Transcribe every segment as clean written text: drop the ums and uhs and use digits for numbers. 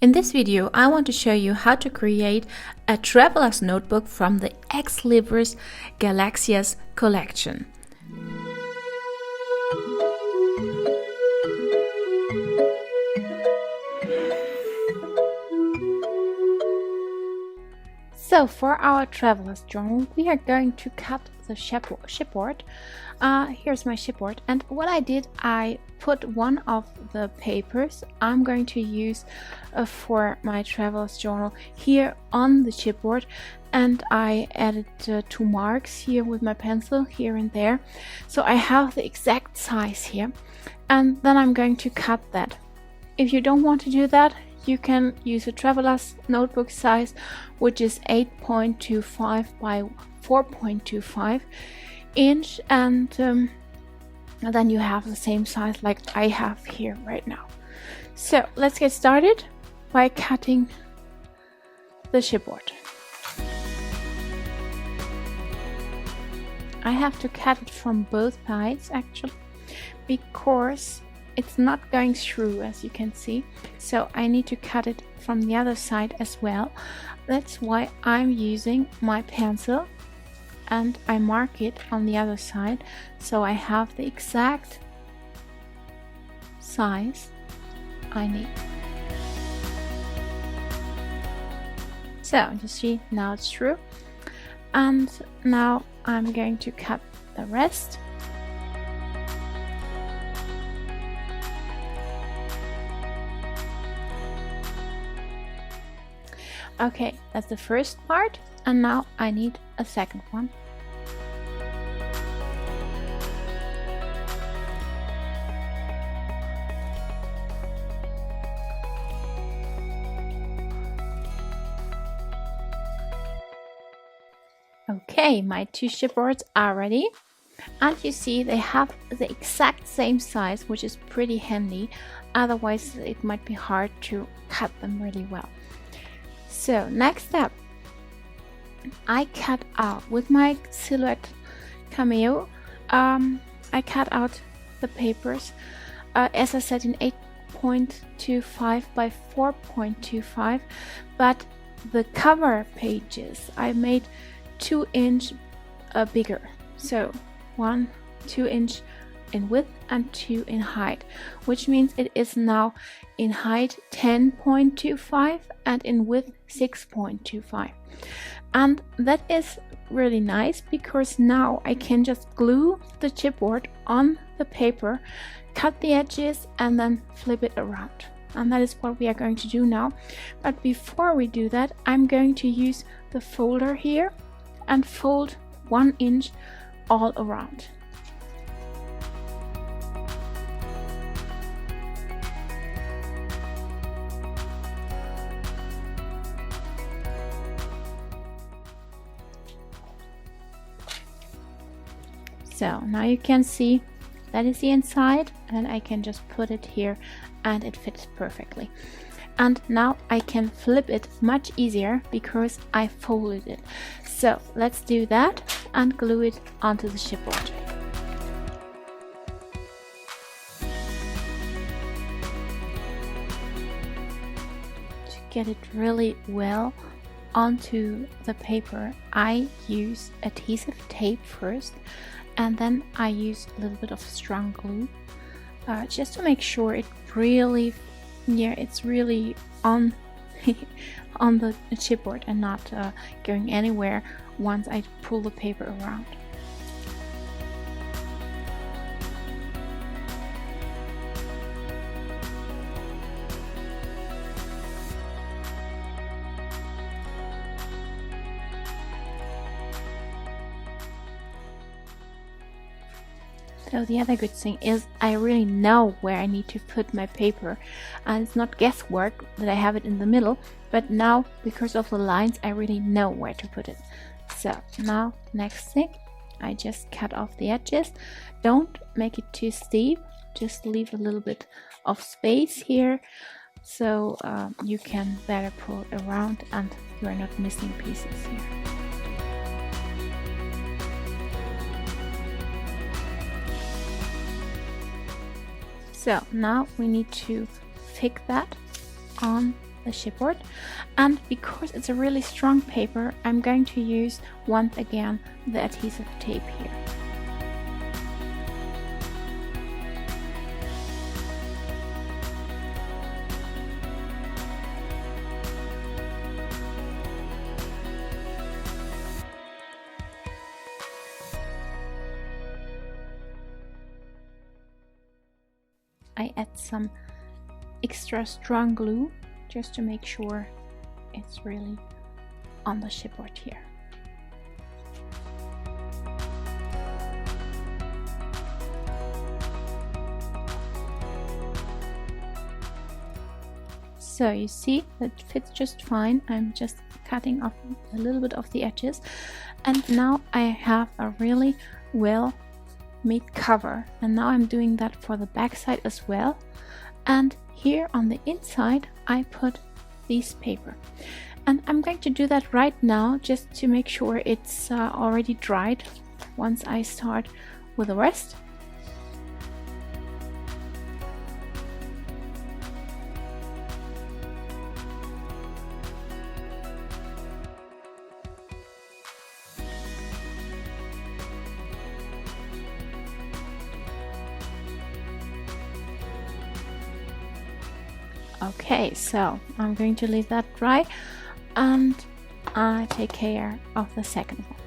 In this video, I want to show you how to create a traveler's notebook from the Ex Libris Galaxias collection. So for our traveler's journal, we are going to cut the shipboard. Here's my shipboard, and what I did, I put one of the papers I'm going to use for my traveler's journal here on the shipboard, and I added 2 marks here with my pencil here and there, so I have the exact size here, and then I'm going to cut that. If you don't want to do that, you can use a traveler's notebook size, which is 8.25 by 4.25 inch, and then you have the same size like I have here right now. So let's get started by cutting the shipboard. I have to cut it from both sides actually, because it's not going through, as you can see, so I need to cut it from the other side as well. That's why I'm using my pencil and I mark it on the other side, so I have the exact size I need. So you see, now it's through, and now I'm going to cut the rest. Okay, that's the first part, and now I need a second one. Okay, my 2 shipboards are ready, and you see they have the exact same size, which is pretty handy, otherwise it might be hard to cut them really well. So next step, I cut out with my Silhouette Cameo. I cut out the papers, as I said, in 8.25 by 4.25, but the cover pages I made 2 inch bigger. So 2 inch in width and 2 in height, which means it is now in height 10.25 and in width 6.25. And that is really nice, because now I can just glue the chipboard on the paper, cut the edges, and then flip it around. And that is what we are going to do now. But before we do that, I'm going to use the folder here and fold 1 inch all around. So now you can see that is the inside, and I can just put it here and it fits perfectly. And now I can flip it much easier because I folded it. So let's do that and glue it onto the shipboard. To get it really well onto the paper, I use adhesive tape first, and then I use a little bit of strong glue, just to make sure it really, it's really on on the chipboard and not going anywhere once I pull the paper around. So the other good thing is I really know where I need to put my paper, and it's not guesswork that I have it in the middle, but now because of the lines I really know where to put it. So now next thing, I just cut off the edges. Don't make it too steep, just leave a little bit of space here, so you can better pull it around and you are not missing pieces here. So now we need to fix that on the chipboard. And because it's a really strong paper, I'm going to use once again the adhesive tape here. I add some extra strong glue just to make sure it's really on the chipboard here. So you see it fits just fine. I'm just cutting off a little bit of the edges, and now I have a really well made cover, and now I'm doing that for the back side as well. And here on the inside I put this paper, and I'm going to do that right now just to make sure it's already dried once I start with the rest. Okay, so I'm going to leave that dry and I take care of the second one.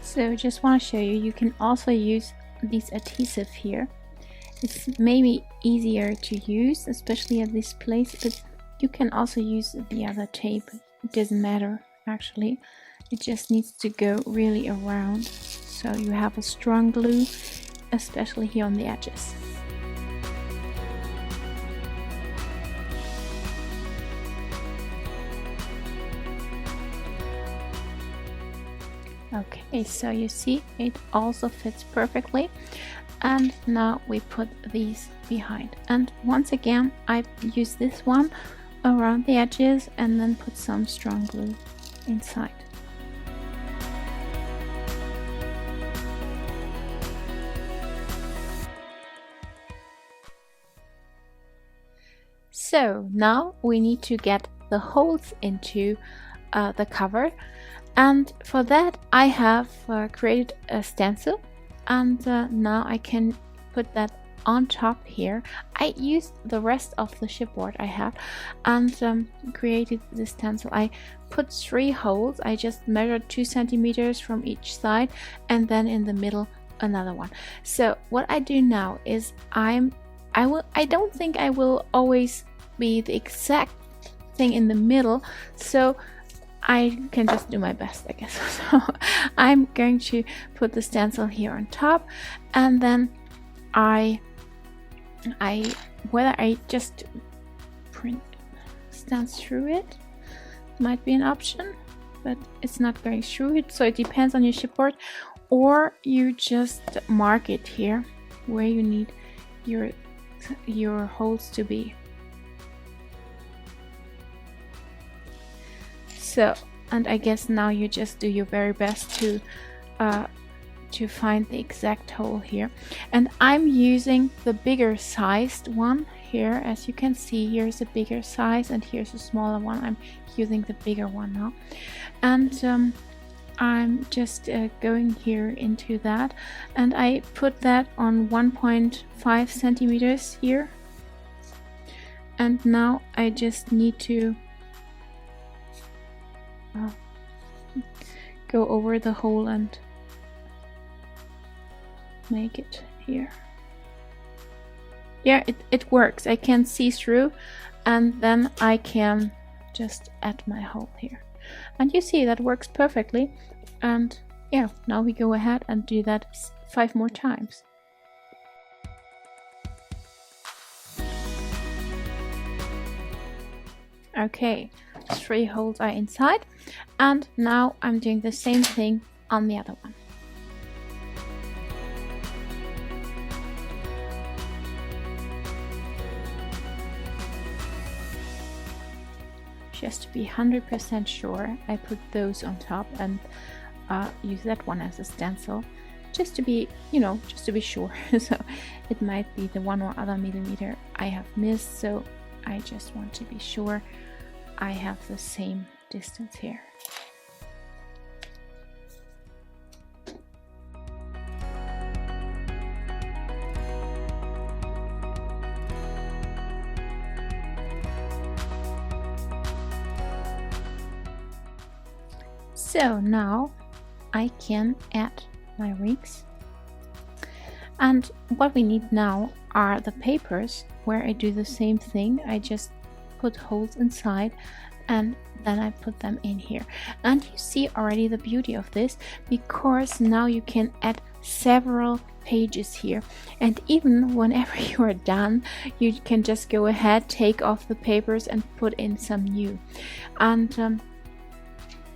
So just want to show you, you can also use this adhesive here. It's maybe easier to use, especially at this place, but you can also use the other tape. It doesn't matter actually. It just needs to go really around, so you have a strong glue, especially here on the edges. Okay, so you see it also fits perfectly, and now we put these behind, and once again I use this one around the edges and then put some strong glue inside. So now we need to get the holes into the cover. And for that I have created a stencil, and now I can put that on top here. I used the rest of the chipboard I had and created this stencil. I put 3 holes. I just measured 2 centimeters from each side, and then in the middle another one. So what I do now is I don't think I will always be the exact thing in the middle, so I can just do my best, I guess. So I'm going to put the stencil here on top, and then whether I just print stencil through it might be an option, but it's not going through it, so it depends on your chipboard, or you just mark it here where you need your holes to be. So, and I guess now you just do your very best to find the exact hole here. And I'm using the bigger sized one here. As you can see, here's a bigger size and here's a smaller one. I'm using the bigger one now. And I'm just going here into that, and I put that on 1.5 centimeters here. And now I just need to go over the hole and make it here. Yeah, it works. I can see through, and then I can just add my hole here, and you see that works perfectly. And yeah, now we go ahead and do that 5 more times. Okay, 3 holes are inside, and now I'm doing the same thing on the other one. Just to be 100% sure, I put those on top and use that one as a stencil, just to be, just to be sure. So it might be the one or other millimeter I have missed, so I just want to be sure I have the same distance here. So now I can add my rings, and what we need now are the papers where I do the same thing. I just put holes inside and then I put them in here, and you see already the beauty of this, because now you can add several pages here, and even whenever you are done, you can just go ahead, take off the papers and put in some new. And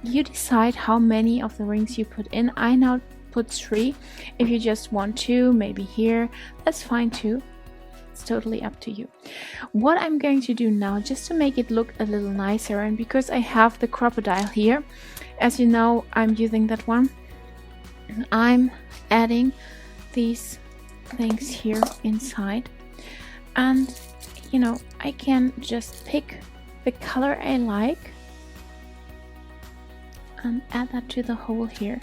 you decide how many of the rings you put in. I now put 3. If you just want 2, maybe here, that's fine too. It's totally up to you. What I'm going to do now, just to make it look a little nicer, and because I have the crocodile here, as you know, I'm using that one, I'm adding these things here inside, and I can just pick the color I like and add that to the hole here.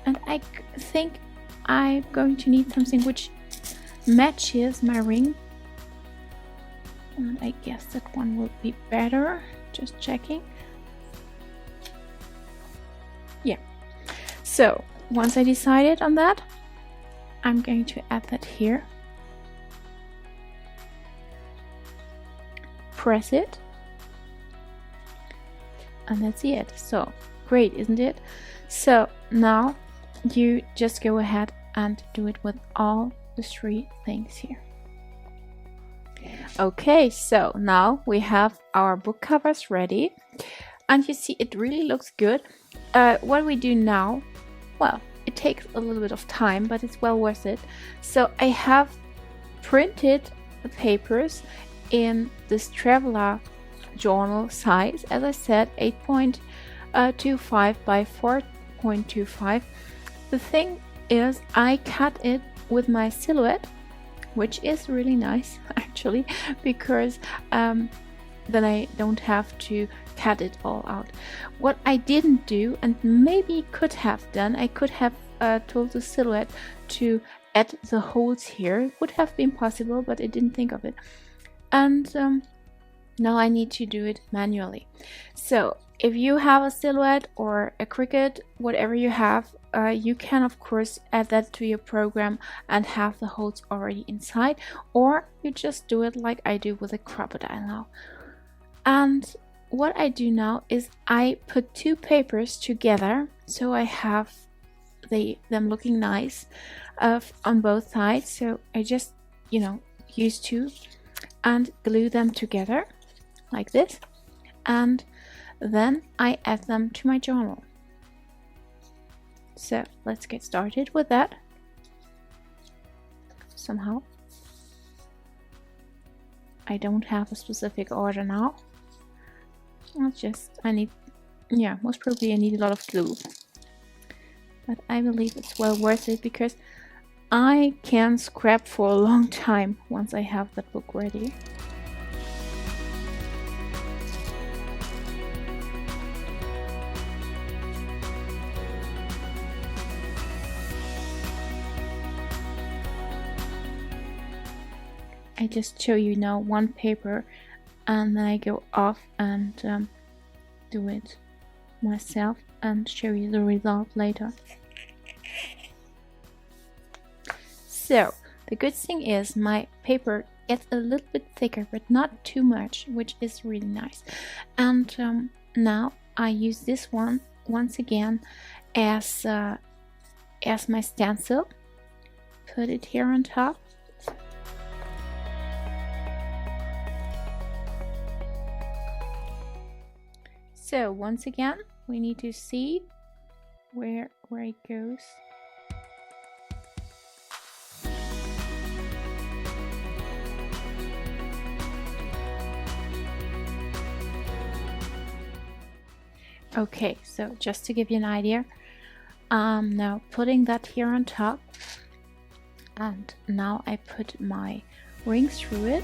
And I think I'm going to need something which matches my ring, and I guess that one will be better. Just checking. Yeah, so once I decided on that, I'm going to add that here, press it, and that's it. So great, isn't it? So now you just go ahead and do it with all the 3 things here. Okay, so now we have our book covers ready, and you see it really looks good. What we do now, well, it takes a little bit of time, but it's well worth it. So I have printed the papers in this traveler journal size, as I said, 8.25 by 4.25. The thing is, I cut it with my silhouette, which is really nice actually, because then I don't have to cut it all out. What I didn't do, and maybe could have done, I could have told the silhouette to add the holes here. It would have been possible, but I didn't think of it, and now I need to do it manually. So if you have a silhouette or a Cricut, whatever you have, you can of course add that to your program and have the holes already inside, or you just do it like I do with a crocodile now. And what I do now is I put 2 papers together, so I have them looking nice on both sides. So I just use 2 and glue them together like this, and then I add them to my journal. So let's get started with that. Somehow I don't have a specific order now. I need, most probably I need a lot of glue, but I believe it's well worth it, because I can scrap for a long time once I have that book ready. I just show you now one paper, and then I go off and do it myself and show you the result later. So the good thing is my paper gets a little bit thicker, but not too much, which is really nice. And now I use this one once again as my stencil. Put it here on top. So once again, we need to see where it goes. Okay, so just to give you an idea, now putting that here on top, and now I put my rings through it.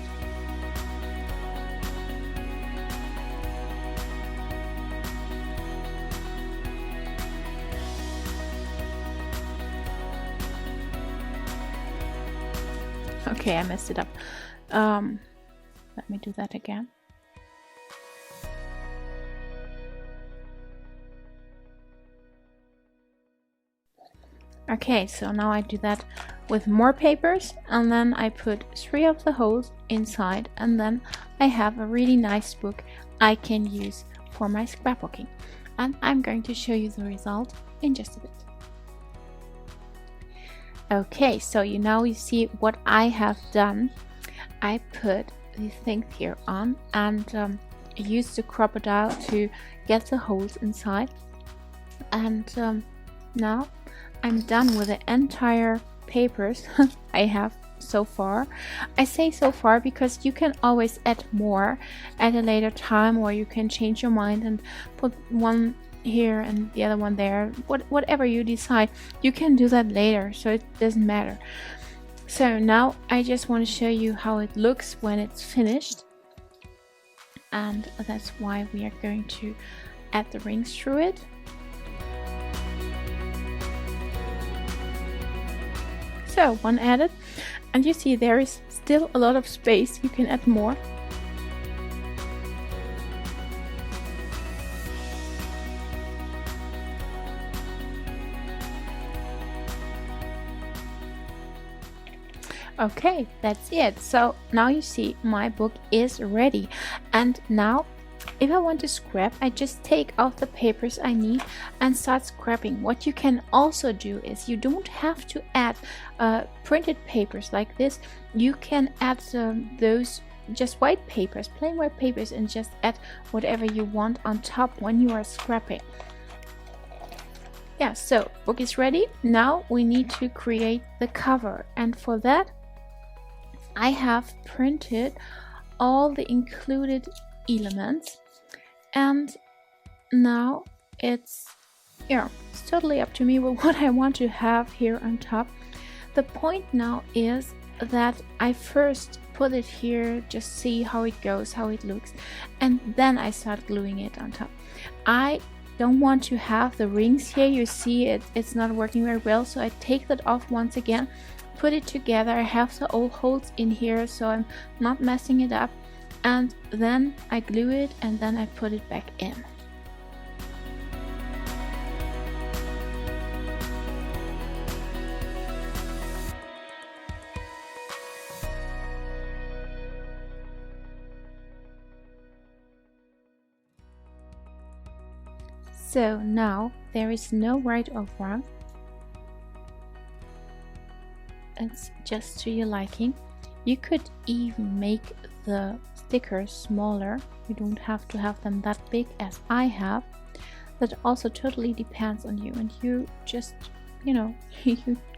Okay, I messed it up. Let me do that again. Okay, so now I do that with more papers, and then I put 3 of the holes inside, and then I have a really nice book I can use for my scrapbooking. And I'm going to show you the result in just a bit. Okay, so now you see what I have done. I put these things here on and used the crocodile to get the holes inside, and now I'm done with the entire papers I have so far. I say so far because you can always add more at a later time, or you can change your mind and put one here and the other one there. Whatever you decide, you can do that later, so it doesn't matter. So now I just want to show you how it looks when it's finished, and that's why we are going to add the rings through it. So one added, and you see there is still a lot of space. You can add more. Okay, that's it. So now you see my book is ready, and now if I want to scrap, I just take off the papers I need and start scrapping. What you can also do is you don't have to add printed papers like this. You can add those just white papers, plain white papers, and just add whatever you want on top when you are scrapping. Yeah, so book is ready. Now we need to create the cover, and for that I have printed all the included elements, and now it's totally up to me what I want to have here on top. The point now is that I first put it here, just see how it goes, how it looks, and then I start gluing it on top. I don't want to have the rings here. You see it's not working very well, so I take that off once again, put it together. I have the old holes in here, so I'm not messing it up, and then I glue it, and then I put it back in. So now there is no right or wrong. It's just to your liking. You could even make the stickers smaller. You don't have to have them that big as I have. That also totally depends on you, and you just, you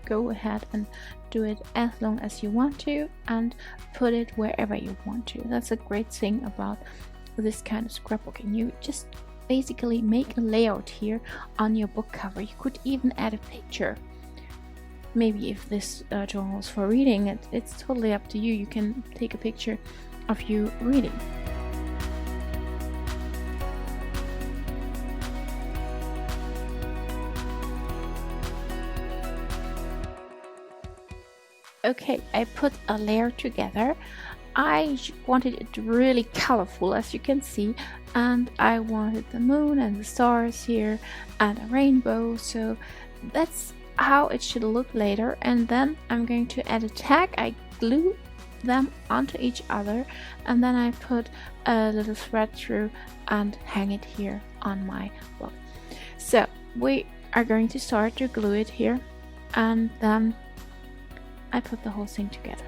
go ahead and do it as long as you want to and put it wherever you want to. That's a great thing about this kind of scrapbooking. You just basically make a layout here on your book cover. You could even add a picture. Maybe if this journal is for reading, it's totally up to you. You can take a picture of you reading. Okay, I put a layer together. I wanted it really colorful, as you can see, and I wanted the moon and the stars here and a rainbow, so that's how it should look later. And then I'm going to add a tag. I glue them onto each other, and then I put a little thread through and hang it here on my book. So we are going to start to glue it here, and then I put the whole thing together.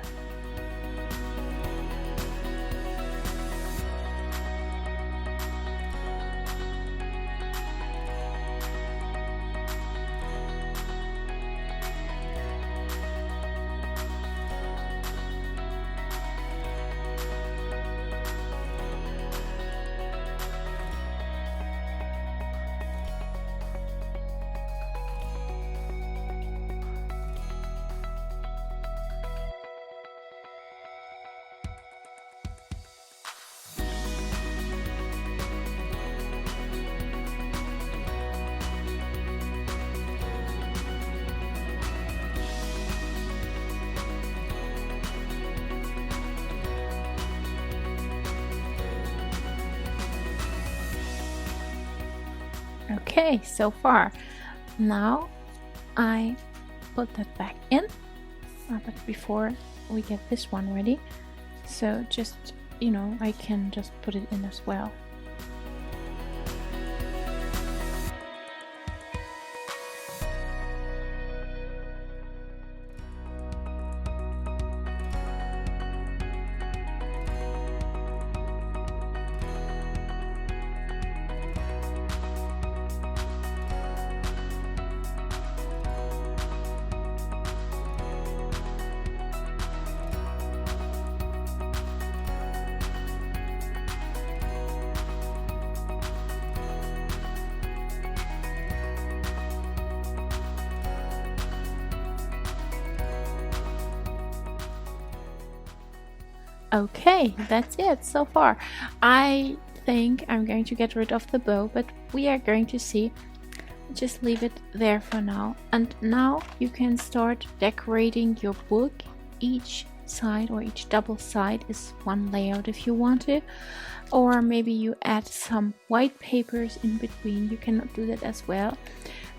Okay, so far. Now I put that back in, but before we get this one ready, so just, I can just put it in as well. Okay, that's it so far. I think I'm going to get rid of the bow, but we are going to see. Just leave it there for now. And now you can start decorating your book. Each side or each double side is one layout if you want to, or maybe you add some white papers in between. You can do that as well.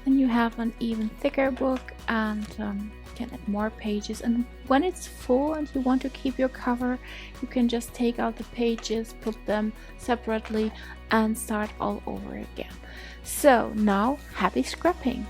Then you have an even thicker book and can add more pages, and when it's full and you want to keep your cover, you can just take out the pages, put them separately and start all over again. So now, happy scrapping!